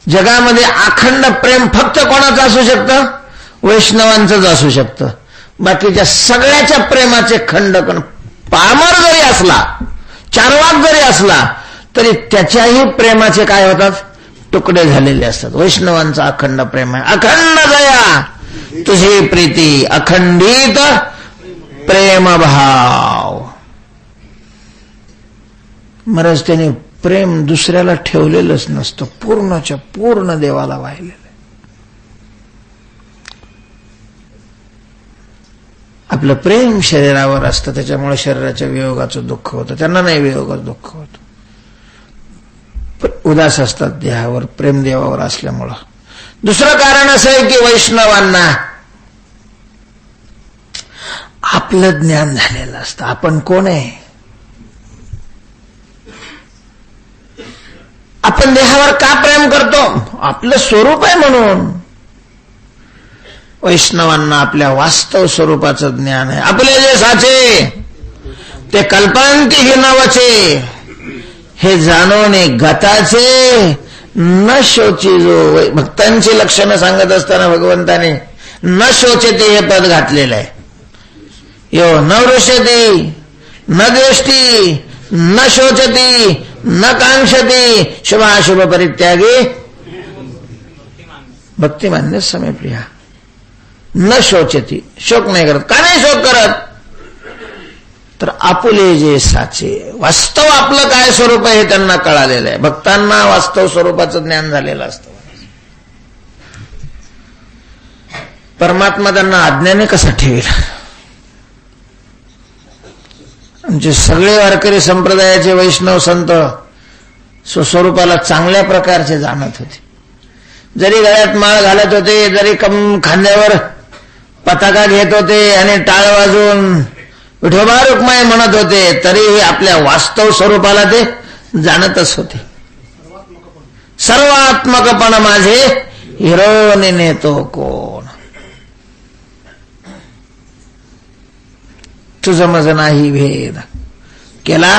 जगामध्ये अखंड प्रेम फक्त कोणाचं असू शकतं? वैष्णवांचंच असू शकतं. बाकीच्या सगळ्याच्या प्रेमाचे खंड पामर जरी असला, चार्वाक जरी असला, तरी त्याच्याही प्रेमाचे काय होतात, तुकडे झालेले असतात. वैष्णवांचा अखंड प्रेम आहे. अखंड दया तुझी प्रीती, अखंडित प्रेमभाव. महाराज त्याने प्रेम दुसऱ्याला ठेवलेलंच नसतं, पूर्णच्या पूर्ण देवाला वाहिलेलं. आपलं प्रेम शरीरावर असतं, त्याच्यामुळे शरीराच्या वियोगाचं दुःख होतं. त्यांना नाही वियोगाचं दुःख होतं. उदास असतात देहावर, प्रेम देवावर असल्यामुळं. दुसरं कारण असं आहे की वैष्णवांना आपलं ज्ञान झालेलं असतं. आपण कोण आहे, आपण देहावर का प्रेम करतो, आपलं स्वरूप आहे म्हणून. वैष्णवांना आपल्या वास्तव स्वरूपाचं ज्ञान आहे. आपले जे साचे ते कल्पांती हि नवचे, हे जाणवणे गताचे न शोची. जो भक्तांची लक्षणं सांगत असताना भगवंताने न शोचते हे पद घातलेलं आहे. यो न वृषती न द्वेष्टी न शोचती न कांक्षती शुभाशुभ परित्यागी भक्तिमान्य समेप्रिया. न शोचती, शोक नाही करत. का नाही शोक करत, तर आपुले जे साचे, वास्तव आपलं काय स्वरूप आहे हे त्यांना कळालेलं आहे. भक्तांना वास्तव स्वरूपाचं ज्ञान झालेलं असतं. परमात्मा त्यांना अज्ञानी कसा ठेवेल. आमचे सगळे वारकरी संप्रदायाचे वैष्णव संत स्वस्वरूपाला चांगल्या प्रकारचे जाणत होते. जरी गळ्यात माळ घालत होते, जरी खांद्यावर पताका घेत होते आणि टाळ वाजवून विठोबा रुक्माई म्हणत होते, तरीही आपल्या वास्तव स्वरूपाला ते जाणतच होते. सर्वात्मकपण माझे हिरोने नेतो कोण, तुझं मज नाही भेद केला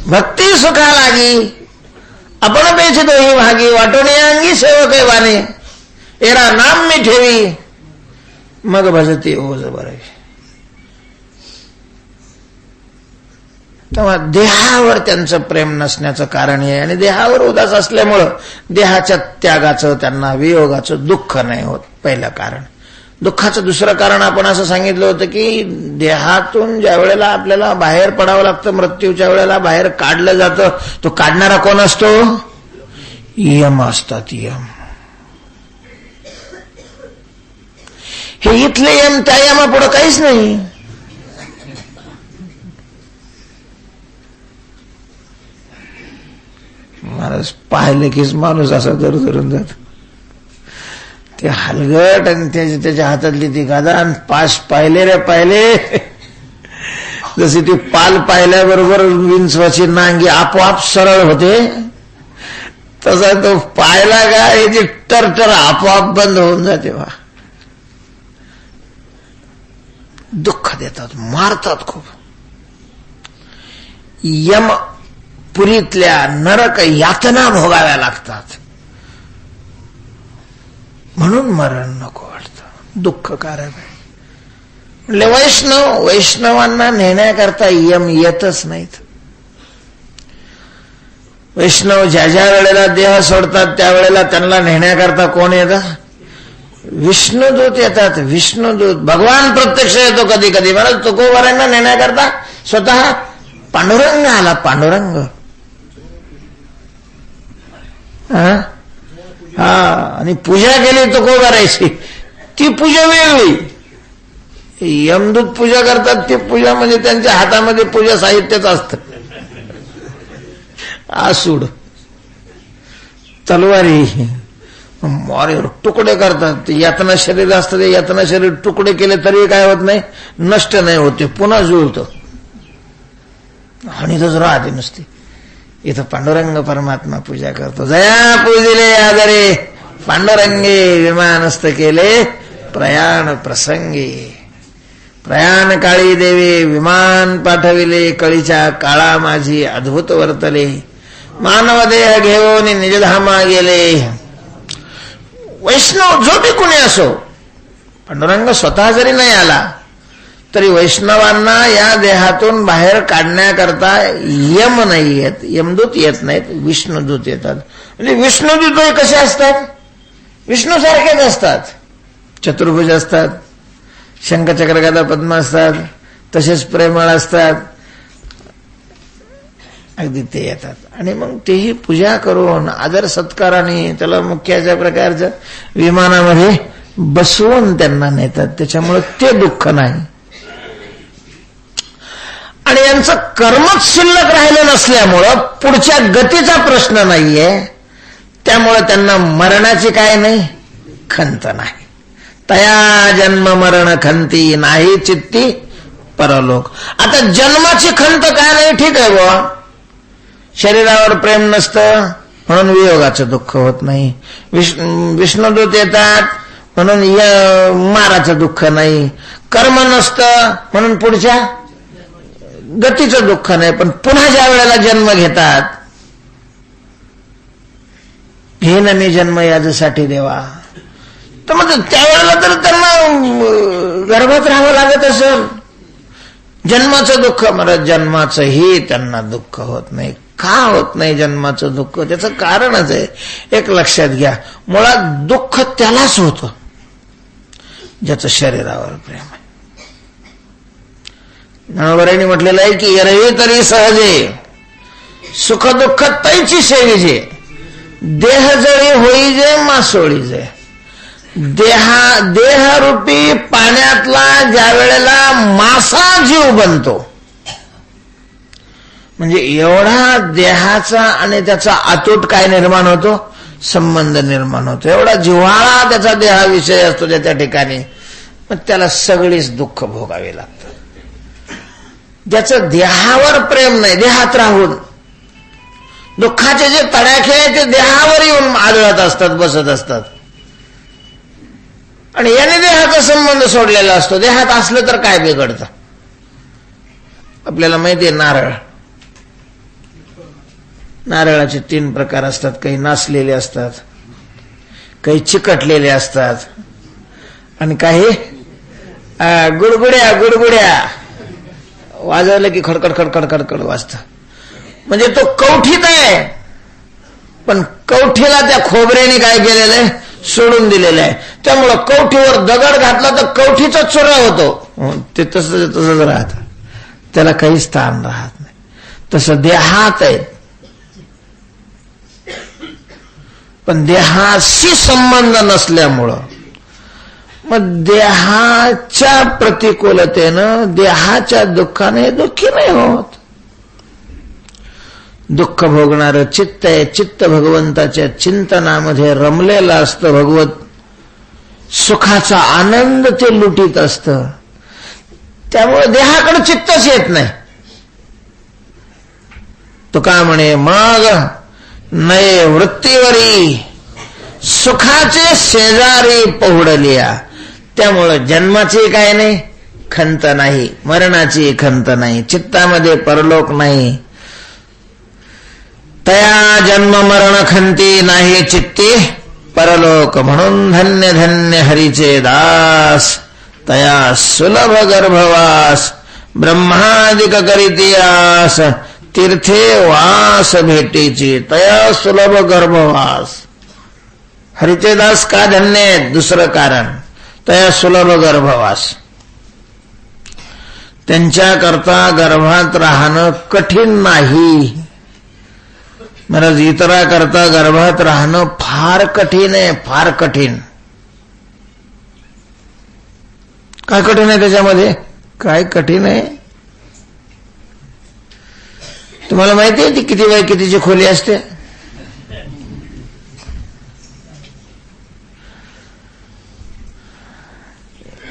भक्ती सुखा लागी. आपण बेचितो ही भागी, वाटोनी अंगी सेवक वाणे, एरा नाम मी ठेवी मग भजते ओज बरे. तेव्हा देहावर त्यांचं प्रेम नसण्याचं कारण आहे. आणि देहावर उदास असल्यामुळं देहाच्या त्यागाचं, त्यांना वियोगाचं दुःख नाही होत. पहिलं कारण. दुःखाचं दुसरं कारण आपण असं सांगितलं होतं की देहातून ज्या वेळेला आपल्याला बाहेर पडावं लागतं, मृत्यूच्या वेळेला बाहेर काढलं जातं, तो काढणारा कोण असतो, यम असतात. यम हे इथले यम त्या यमापुढं काहीच नाही. महाराज पाहिलं कीच माणूस असा धरून जात. ते हलगट आणि त्याच्या हातातली ती गादा आणि पाश पाहिले रे पाहिले, जशी ती पाल पाहिल्याबरोबर विंचवाची नांगी आपोआप सरळ होते, तसा तो पाहिला का याची टरटर आपोआप बंद होऊन जाते. वा दुःख देतात, मारतात खूप. यम पुरीतल्या नरक यातना भोगाव्या लागतात, म्हणून मरण नको वाटतं, दुःखकारक आहे. म्हणजे वैष्णवांना नेण्याकरता यम येतच नाहीत. वैष्णव ज्या ज्या वेळेला देह सोडतात त्यावेळेला त्यांना नेण्याकरता कोण येतं, विष्णुदूत येतात. विष्णुदूत, भगवान प्रत्यक्ष येतो कधी कधी. मला तुकोबारांना नेण्याकरता स्वतः पांडुरंग आला. पांडुरंग हा, आणि पूजा केली तुकोबारायची, ती पूजा वेगळी. यमदूत पूजा करतात, ती पूजा म्हणजे त्यांच्या हातामध्ये पूजा साहित्यच असतं. आसूड, तलवारी, तुकडे करतात. यातना शरीर असतं, ते यातना शरीर तुकडे केले तरी काय होत नाही, नष्ट नाही होते, पुन्हा जुळतं आणि तच राहते नुसती. इथं पांडुरंग परमात्मा पूजा करतो. जया पूजिले आदरे पांडुरंगे, विमानस्थ केले प्रयाण प्रसंगी. प्रयाण काळी देवे विमान पाठविले, कळीच्या काळा माझी अद्भुत वर्तले. मानव देह घेऊन निजधामा गेले. वैष्णव जो बी कुणी असो, पांडुरंग स्वतः जरी नाही आला तरी वैष्णवांना या देहातून बाहेर काढण्याकरता यम नाही येत, यमदूत येत नाहीत, विष्णुदूत येतात. म्हणजे विष्णुदूत कसे असतात? विष्णू सारखेच असतात, चतुर्भुज असतात, शंखचक्र गदा पद्म असतात, तसेच प्रेमळ असतात. अगदी ते येतात आणि मग तेही पूजा करून आदर सत्काराने त्याला मुख्याच्या प्रकारच्या विमानामध्ये बसवून त्यांना नेतात. त्याच्यामुळे ते दुःख नाही. आणि यांचं कर्मच शिल्लक राहिलं नसल्यामुळं पुढच्या गतीचा प्रश्न नाहीये. त्यामुळे त्यांना मरणाची काय नाही, खंत नाही. तया जन्म मरण खंती नाही चित्ती परलोक. आता जन्माची खंत काय नाही, ठीक आहे बुवा, शरीरावर प्रेम नसतं म्हणून वियोगाचं दुःख होत नाही. विष्णुदूत येतात म्हणून माराचं दुःख नाही. कर्म नसतं म्हणून पुढच्या गतीचं दुःख नाही. पण पुन्हा ज्या वेळेला जन्म घेतात, हे ना मी जन्म याच्यासाठी देवा, तर मग त्यावेळेला तर त्यांना गर्भात राहावं लागत असेल. जन्माचं दुःख, मरत जन्माचंही त्यांना दुःख होत नाही. का होत नाही जन्माचं दुःख? त्याचं कारणच आहे. एक लक्षात घ्या, मुळात दुःख त्यालाच होतं ज्याचं शरीरावर प्रेम आहे. ज्ञानोबारायांनी म्हटलेलं आहे की रवी तरी सहजे सुख दुःख तैची सेविजे, देह जळी होईजे मासोळीजे. देहरूपी पाण्यातला ज्या वेळेला मासा जीव बनतो, म्हणजे एवढा देहाचा आणि त्याचा अतूट काय निर्माण होतो, संबंध निर्माण होतो. एवढा जिव्हाळा त्याचा देहाविषयी असतो त्या ठिकाणी, मग त्याला सगळीच दुःख भोगावे लागतात. ज्याचं देहावर प्रेम नाही, देहात राहून दुःखाचे जे तडाखे आहेत ते देहावर येऊन आदळत असतात, बसत असतात. आणि याने देहाचा संबंध सोडलेला असतो. देहात असलं तर काय बिघडतं? आपल्याला माहिती आहे, नारळाचे 3 प्रकार असतात. काही नासलेले असतात, काही चिकटलेले असतात, आणि काही गुडगुड्या वाजवलं की खडखड खडखड खडखड वाजतं. म्हणजे तो कवठीत आहे, पण कवठीला त्या खोबऱ्याने काय केलेलं आहे, सोडून दिलेलं आहे. त्यामुळं कवठीवर दगड घातला तर कवठीचा चुरा होतो, ते तसंच राहत, त्याला काही स्थान राहत नाही. तसं देहात आहे, पण देहाशी संबंध नसल्यामुळं मग देहाच्या प्रतिकूलतेनं, देहाच्या दुःखाने दुःखी नाही होत. दुःख भोगणारं चित्त आहे. चित्त भगवंताच्या चिंतनामध्ये रमलेलं असतं. भगवत सुखाचा आनंद ते लुटीत असतं. त्यामुळे देहाकडे चित्तच येत नाही. तो का म्हणे, मग नये वृत्तीवरी सुखाचे शेजारी पहुडलिया. त्यामुळं जन्माची काय नाही, खंत नाही, मरणाची खंत नाही, चित्तामध्ये परलोक नाही. तया जन्म मरण खंती नाही चित्ती परलोक. म्हणून धन्य धन्य हरीचे दास, तया सुलभ गर्भवास, ब्रह्मादिक करीतियास, तीर्थे वास भेटीची. तया सुलभ गर्भवास. हरीचे दास का धन्य आहेत? दुसरं कारण, तया सुलभ गर्भवास. त्यांच्याकरता गर्भात राहणं कठीण नाही. महाराज, इतराकरता गर्भात राहणं फार कठीण आहे, फार कठीण. काय कठीण आहे त्याच्यामध्ये? काय कठीण आहे तुम्हाला माहिती आहे? ती किती बाय कितीची खोली असते?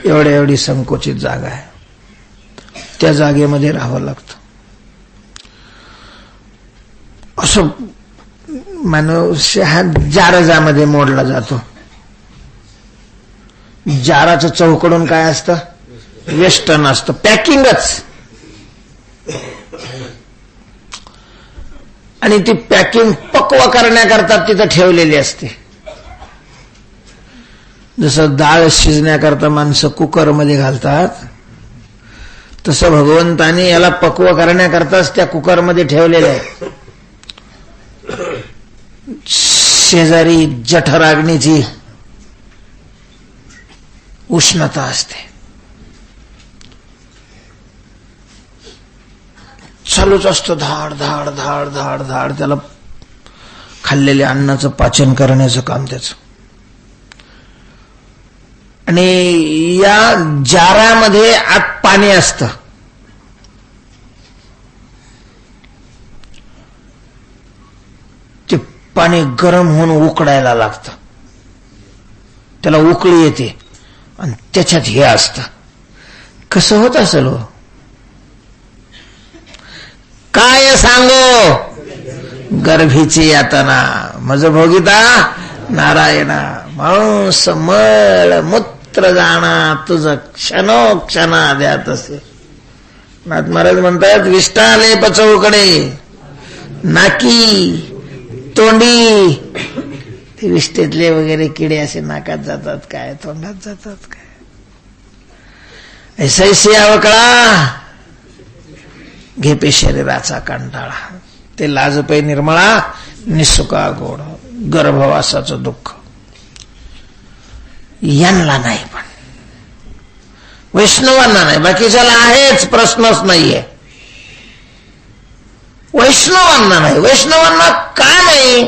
एवढी संकोचित जागा आहे. त्या जागेमध्ये राहावं लागतं. असं मनुष्य हा जारजामध्ये मोडला जातो. जाराचं चौकडून काय असतं? वेस्टर्न असतं, पॅकिंगच. आणि ती पॅकिंग पक्व करण्याकरता तिथं ठेवलेली असते. जसं डाळ शिजण्याकरता माणसं कुकरमध्ये घालतात, तसं भगवंताने याला पक्व करण्याकरताच त्या कुकरमध्ये ठेवलेलं आहे. शेजारी जठराग्नीची उष्णता असते, चालूच असतं धाड धाड धाड धाड धाड. त्याला खाल्लेल्या अन्नाचं पाचन करण्याचं काम त्याचं. आणि या जारामध्ये आत पाणी असतं. ते पाणी गरम होऊन उकडायला लागतं, त्याला उकळी येते आणि त्याच्यात हे असतं. कसं होत असेल हो? काय सांगो गर्भीची यातना मज भोगिता नारायणा. मांस मळ मूत्र जाणा तुझं क्षणोक्षणा द्यात असे. नाथ महाराज म्हणतात विष्टाले पचवकडे नाकी तोंडी. ते विष्टेतले वगैरे किडे असे नाकात जातात काय, तोंडात जातात काय. ऐसैसी आवकळा घेपे शरीराचा कंटाळा. ते लाजपै निर्मळा निसुका गोड. गर्भवासाचं दुःख यांना नाही, पण वैष्णवांना नाही. बाकीच्याला आहेच, प्रश्नच नाहीये. वैष्णवांना नाही. वैष्णवांना का नाही?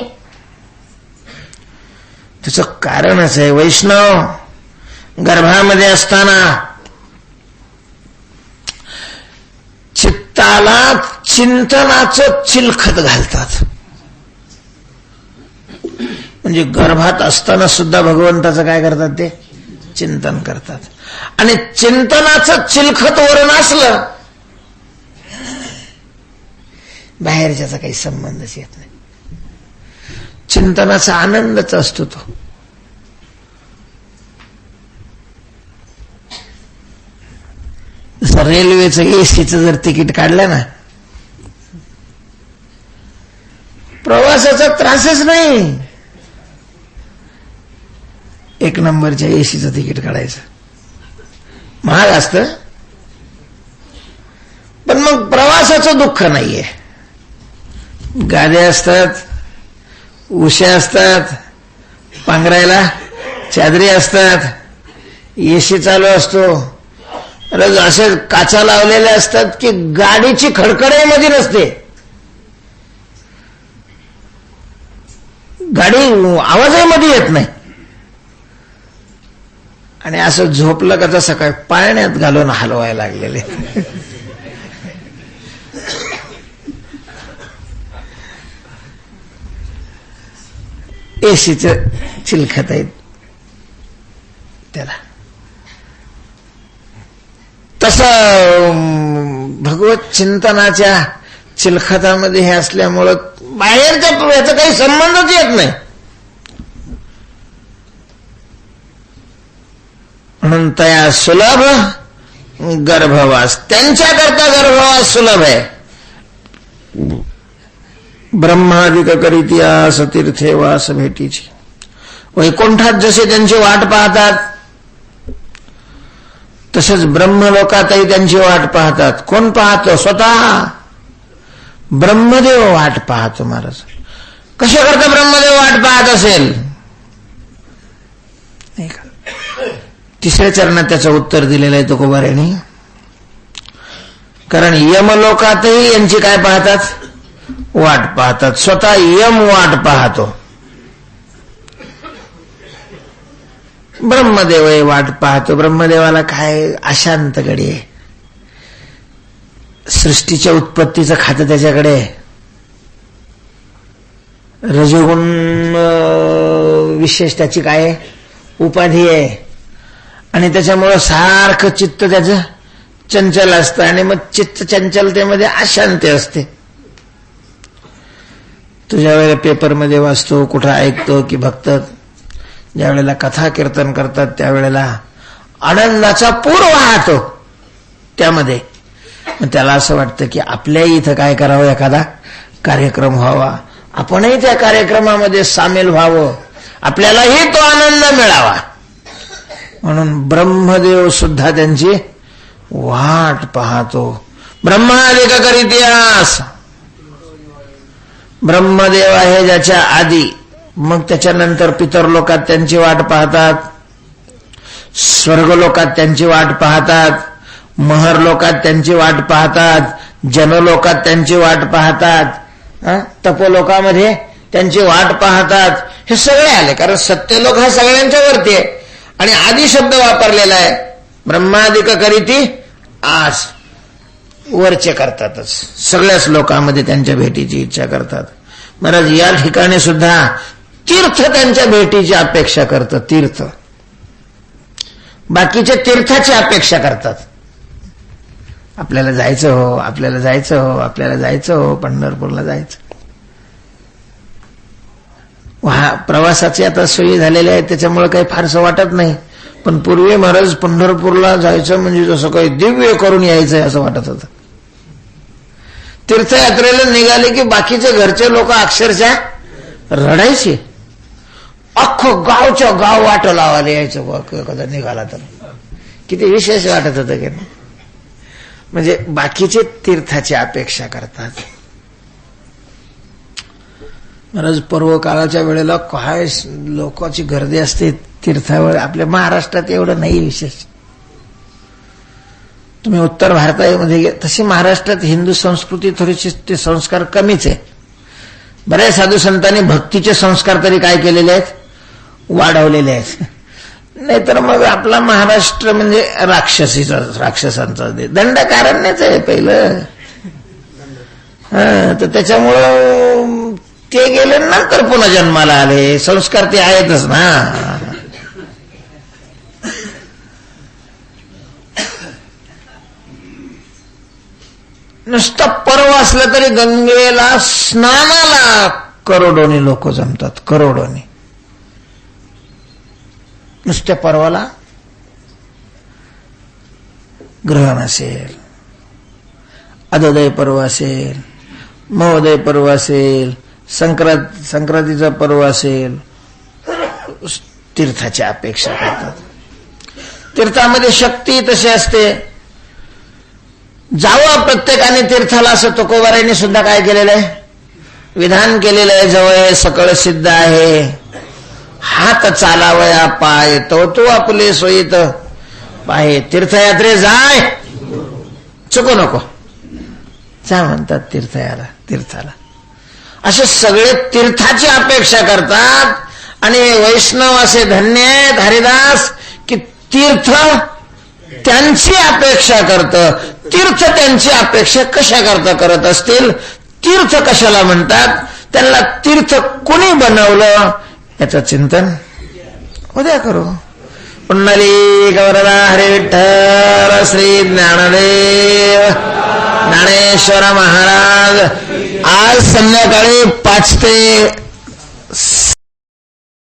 त्याचं कारणच आहे. वैष्णव गर्भामध्ये असताना चित्ताला चिंतनाचं चिलखत घालतात. म्हणजे गर्भात असताना सुद्धा भगवंताचं काय करतात? ते चिंतन करतात. आणि चिंतनाचं चिलखत वरून असलं बाहेरच्याचा काही संबंधच येत नाही. चिंतनाचा आनंदच असतो तो. रेल्वेचं एसीचं जर तिकीट काढलं ना, प्रवासाचा त्रासच नाही. एक नंबरच्या एसीचं तिकीट काढायचं महाग असतं, पण मग प्रवासाचं दुःख नाहीये. गाद्या असतात, उश्या असतात, पांघरायला चादरी असतात, एसी चालू असतो. असे काचा लावलेल्या असतात की गाडीची खडखडही मध्ये नसते. गाडी आवाजही मध्ये येत नाही. आणि असं झोपलं का तर सकाळी पाळण्यात घालून हलवायला लागलेले. एसीचं चिलखत आहेत त्याला. तसं भगवत चिंतनाच्या चिलखतामध्ये हे असल्यामुळं बाहेरच्या याचा काही संबंधच येत नाही. म्हणून तया सुलभ गर्भवास. त्यांच्याकरता गर्भवास सुलभ आहे. ब्रह्मादिक करीत्या सतीर्थे वास भेटीची. वैकुंठात जसे त्यांची वाट पाहतात तसंच ब्रह्मलोकातही त्यांची वाट पाहतात. कोण पाहतो? स्वतः ब्रह्मदेव वाट पाहतो. महाराज कशा करता ब्रह्मदेव वाट पाहत असेल? नाही का? तिसऱ्या चरणात त्याचं उत्तर दिलेलं आहे तुकोबाऱ्यांनी. कारण यमलोकातही यांची काय पाहतात? वाट पाहतात. स्वतः यम वाट पाहतो. ब्रह्मदेव वाट पाहतो. ब्रह्मदेवाला काय अशांत गडी आहे. सृष्टीच्या उत्पत्तीचं खातं त्याच्याकडे. रजोगुण विशेष त्याची काय उपाधी आहे. आणि त्याच्यामुळं सारखं चित्त त्याचं चंचल असतं. आणि मग चित्त चंचलतेमध्ये अशांती असते. तुझ्या वेळेला पेपरमध्ये वाचतो, कुठं ऐकतो की भक्त ज्या वेळेला कथा कीर्तन करतात त्यावेळेला आनंदाचा पूर वाहतो त्यामध्ये. मग त्याला असं वाटतं की आपल्याही इथं काय करावं, एखादा कार्यक्रम व्हावा, आपणही त्या कार्यक्रमामध्ये सामील व्हावं, आपल्यालाही तो आनंद मिळावा. म्हणून ब्रह्मदेव सुद्धा त्यांची वाट पाहतो. ब्रह्मादिक करीत्यास, ब्रह्मदेव आहे ज्याच्या आधी, मग त्याच्यानंतर पितरलोकात त्यांची वाट पाहतात, स्वर्गलोकात त्यांची वाट पाहतात, महरलोकात त्यांची वाट पाहतात, जनलोकात त्यांची वाट पाहतात, तपोलोकामध्ये त्यांची वाट पाहतात. हे सगळे आले, कारण सत्यलोक हा सगळ्यांच्या वरती आहे. आणि आदी शब्द वापरलेला आहे. ब्रह्मादिक करीती आस, वरचे करतातच, सगळ्याच लोकांमध्ये त्यांच्या भेटीची इच्छा करतात. महाराज या ठिकाणी सुद्धा तीर्थ त्यांच्या भेटीची अपेक्षा करतात. तीर्थ, बाकीचे तीर्थाची अपेक्षा करतात. आपल्याला जायचं हो, आपल्याला जायचं हो, आपल्याला जायचं हो, पंढरपूरला जायचं. प्रवासाची आता सोयी झालेल्या आहेत, त्याच्यामुळे काही फारसं वाटत नाही. पण पूर्वी महाराज पंढरपूरला जायचं म्हणजे जसं काही दिव्य करून यायचंय असं वाटत होतं. तीर्थयात्रेला निघाले की बाकीचे घरचे लोक अक्षरशः रडायचे. अख्खं गावच्या गाव वाट लावायला यायचं कदा निघाला तर. किती विशेष वाटत होतं की नाही. म्हणजे बाकीचे तीर्थाची अपेक्षा करतात. महाराज पर्व काळाच्या वेळेला काय लोकांची गर्दी असते तीर्थावर. आपल्या महाराष्ट्रात एवढं नाही विशेष. तुम्ही उत्तर भारतामध्ये तशी महाराष्ट्रात हिंदू संस्कृती थोडीशी ते संस्कार कमीच आहे. बऱ्याच साधू संतांनी भक्तीचे संस्कार तरी काय केलेले आहेत, वाढवलेले आहेत. नाहीतर मग आपला महाराष्ट्र म्हणजे राक्षसांचा दंडकारण्यच आहे पहिलं. तर त्याच्यामुळं ते गेले नंतर पुन्हा जन्माला आले. संस्कार ते आहेतच ना. नुसतं पर्व असलं तरी गंगेला स्नानाला करोडोनी लोक जमतात, करोडोनी. नुसत्या पर्वाला ग्रहण असेल, अदोदय पर्व असेल, महोदय पर्व असेल, संक्रांतीचा पर्व असेल, तीर्थाची अपेक्षा करतात. तीर्थामध्ये शक्ती तशी असते. जावं प्रत्येकाने तीर्थाला असं तुकोबारायांनी सुद्धा काय केलेलं आहे, विधान केलेलं आहे. जवळ सकळ सिद्ध आहे, हात चालावया पाय तो आपले सोयीत पाय. तीर्थयात्रे जाय, चुकू नको, जा म्हणतात तीर्थाला. असे सगळे तीर्थाची अपेक्षा करतात. आणि वैष्णव असे धन्य आहेत हरिदास की तीर्थ त्यांची अपेक्षा करतं. तीर्थ त्यांची अपेक्षा कशा करता करत असतील. तीर्थ कशाला म्हणतात, त्यांना तीर्थ कोणी बनवलं याचं चिंतन उद्या करू. पुंडलिक वरदा हरे विठ्ठल श्री ज्ञानदेव ज्ञानेश्वर महाराज. आज संध्याकाळी 5 ते